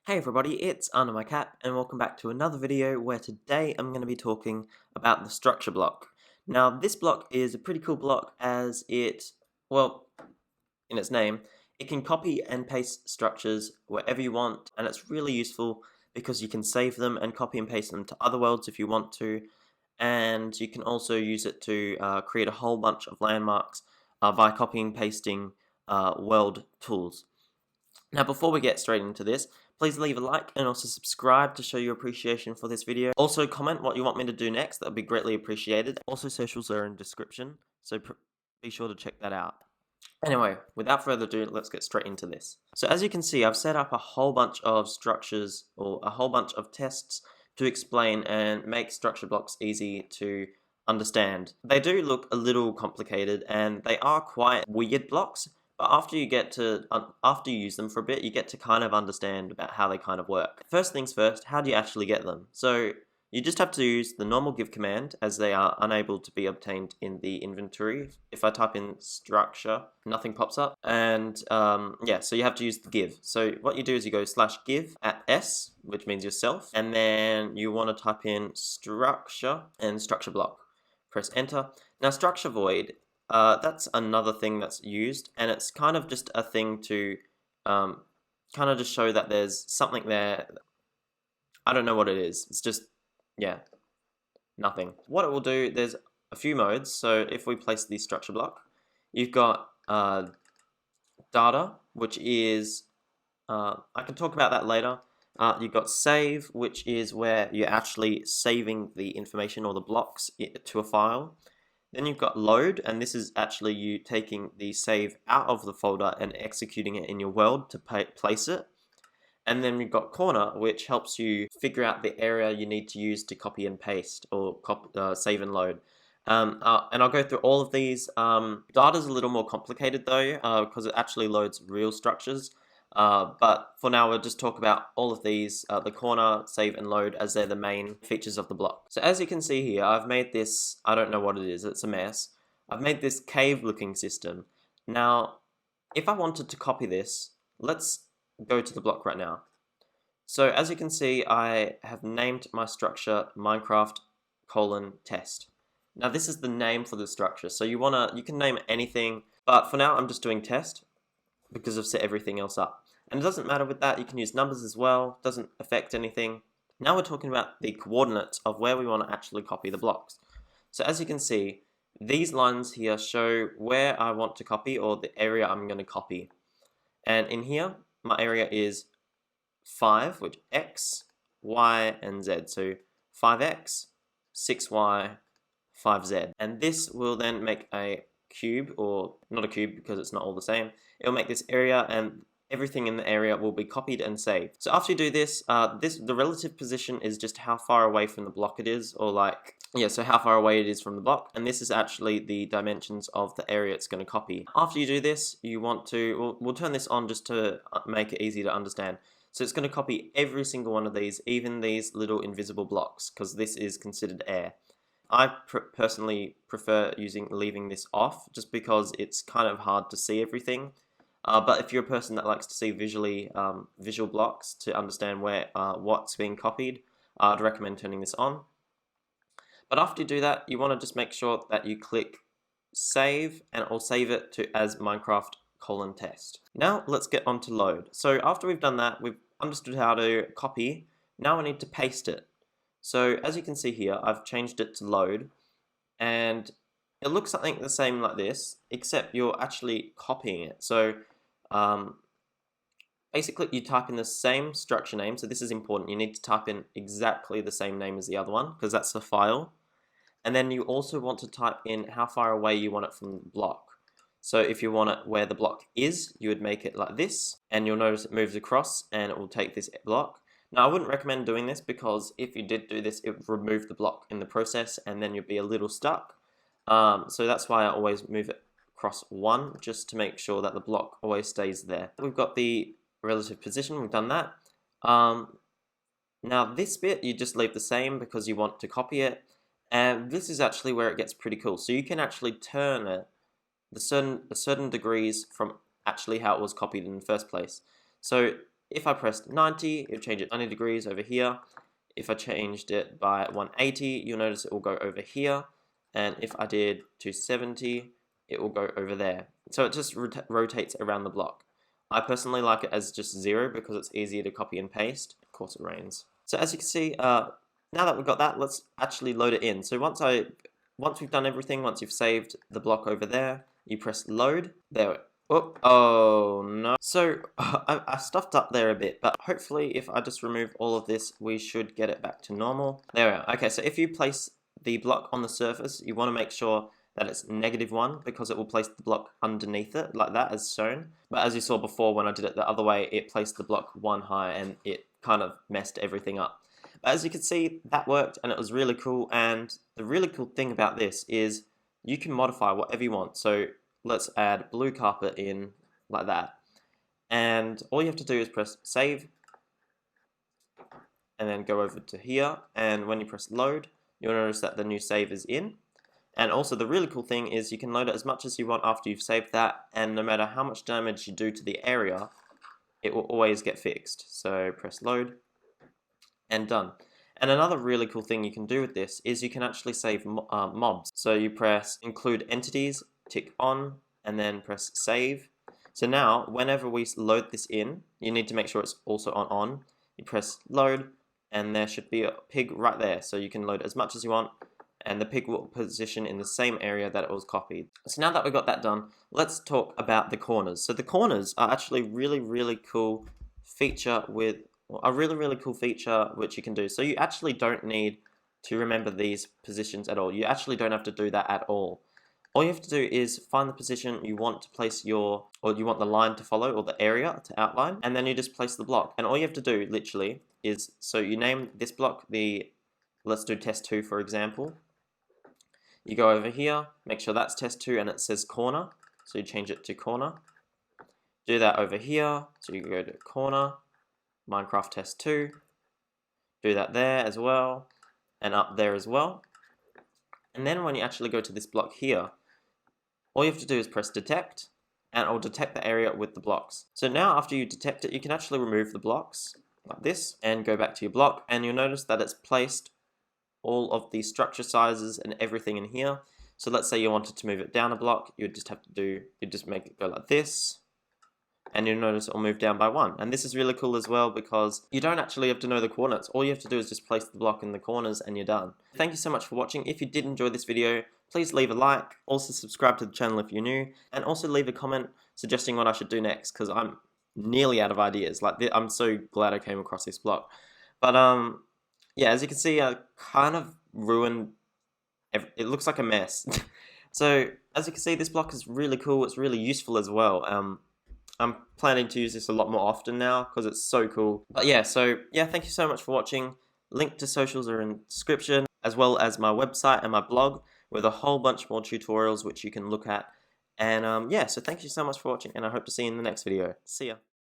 Hey everybody, it's Anna my cat, and welcome back to another video where today I'm going to be talking about the structure block. Now this block is a pretty cool block as well, in its name, it can copy and paste structures wherever you want, and it's really useful because you can save them and copy and paste them to other worlds if you want to, and you can also use it to create a whole bunch of landmarks by copying and pasting world tools. Now before we get straight into this, please leave a like and also subscribe to show your appreciation for this video. Also comment what you want me to do next, that would be greatly appreciated. Also socials are in description, so be sure to check that out. Anyway, without further ado, let's get straight into this. So as you can see, I've set up a whole bunch of structures or a whole bunch of tests to explain and make structure blocks easy to understand. They do look a little complicated and they are quite weird blocks, but after you use them for a bit, you get to kind of understand about how they kind of work. First things first, how do you actually get them? So you just have to use the normal give command as they are unable to be obtained in the inventory. If I type in structure, nothing pops up. And yeah, so you have to use the give. So what you do is you go /give at s, which means yourself, and then you want to type in structure and structure block. Press enter. Now structure void, that's another thing that's used, and it's kind of just a thing to kind of just show that there's something there. I don't know what it is. It's just, yeah, nothing. What it will do, there's a few modes. So if we place the structure block, you've got data, which is, I can talk about that later. You've got save, which is where you're actually saving the information or the blocks to a file. Then you've got load, and this is actually you taking the save out of the folder and executing it in your world to place it. And then we've got corner, which helps you figure out the area you need to use to copy and paste or save and load. And I'll go through all of these. Data's a little more complicated though, because it actually loads real structures. But for now, we'll just talk about all of these, the corner, save and load, as they're the main features of the block. So as you can see here, I've made this, I don't know what it is, it's a mess. I've made this cave looking system. Now, if I wanted to copy this, let's go to the block right now. So as you can see, I have named my structure Minecraft test. Now this is the name for the structure. So you can name it anything, but for now I'm just doing test because I've set everything else up. And it doesn't matter with that, you can use numbers as well, doesn't affect anything. Now we're talking about the coordinates of where we want to actually copy the blocks. So as you can see, these lines here show where I want to copy or the area I'm going to copy. And in here, my area is 5, which x, y, and z. So 5x, 6y, 5z. And this will then make a cube, or not a cube because it's not all the same. It'll make this area, and everything in the area will be copied and saved. So after you do this, the relative position is just how far away from the block it is, or like, yeah, so how far away it is from the block, and this is actually the dimensions of the area it's going to copy. After you do this, you want to, we'll turn this on just to make it easy to understand. So it's going to copy every single one of these, even these little invisible blocks, because this is considered air. I personally prefer leaving this off, just because it's kind of hard to see everything. But if you're a person that likes to see visual blocks to understand where what's being copied, I'd recommend turning this on. But after you do that, you want to just make sure that you click save, and I'll save it to as Minecraft test. Now let's get on to load. So after we've done that, we've understood how to copy. Now I need to paste it. So as you can see here, I've changed it to load, and it looks something the same like this, except you're actually copying it. So basically you type in the same structure name. So this is important. You need to type in exactly the same name as the other one, because that's the file. And then you also want to type in how far away you want it from the block. So if you want it where the block is, you would make it like this, and you'll notice it moves across and it will take this block. Now I wouldn't recommend doing this, because if you did do this, it would remove the block in the process and then you'd be a little stuck. So that's why I always move it across 1, just to make sure that the block always stays there. We've got the relative position, we've done that. Now this bit you just leave the same because you want to copy it, and this is actually where it gets pretty cool. So you can actually turn it certain degrees from actually how it was copied in the first place. So If I pressed 90, it would change it 90 degrees over here. If I changed it by 180, you'll notice it will go over here. And if I did 270, it will go over there. So it just rotates around the block. I personally like it as just 0 because it's easier to copy and paste. Of course it rains. So as you can see, now that we've got that, let's actually load it in. So once we've done everything, once you've saved the block over there, you press load. There. Oh no. So I stuffed up there a bit, but hopefully if I just remove all of this, we should get it back to normal. There we are. Okay, so if you place the block on the surface, you want to make sure that it's -1 because it will place the block underneath it like that as shown. But as you saw before when I did it the other way, it placed the block 1 high and it kind of messed everything up. But as you can see, that worked and it was really cool. And the really cool thing about this is you can modify whatever you want. So let's add blue carpet in like that. And all you have to do is press save and then go over to here. And when you press load, you'll notice that the new save is in. And also the really cool thing is you can load it as much as you want after you've saved that, and no matter how much damage you do to the area, it will always get fixed. So press load and done. And another really cool thing you can do with this is you can actually save mobs. So you press include entities, tick on, and then press save. So now whenever we load this in, you need to make sure it's also on. You press load and there should be a pig right there. So you can load as much as you want, and the pig will position in the same area that it was copied. So now that we've got that done, let's talk about the corners. So the corners are actually really cool feature with a really cool feature which you can do. So you actually don't need to remember these positions at all. You actually don't have to do that at all. All you have to do is find the position you want to place or you want the line to follow or the area to outline, and then you just place the block. And all you have to do literally is, so you name this block let's do test 2 for example. You go over here, make sure that's test 2 and it says corner, so you change it to corner. Do that over here, so you go to corner, Minecraft test 2, do that there as well, and up there as well. And then when you actually go to this block here, all you have to do is press detect, and it will detect the area with the blocks. So now after you detect it, you can actually remove the blocks, like this, and go back to your block, and you'll notice that it's placed all of the structure sizes and everything in here. So let's say you wanted to move it down a block, you'd just make it go like this, and you'll notice it'll move down by 1. And this is really cool as well because you don't actually have to know the coordinates. All you have to do is just place the block in the corners and you're done. Thank you so much for watching. If you did enjoy this video, please leave a like, also subscribe to the channel if you're new, and also leave a comment suggesting what I should do next because I'm nearly out of ideas. Like, I'm so glad I came across this block. But yeah, as you can see, I kind of ruined it. Looks like a mess. So as you can see, this block is really cool. It's really useful as well. I'm planning to use this a lot more often now because it's so cool. But yeah, so yeah, thank you so much for watching. Link to socials are in the description, as well as my website and my blog with a whole bunch more tutorials which you can look at. And yeah, so thank you so much for watching, and I hope to see you in the next video. See ya.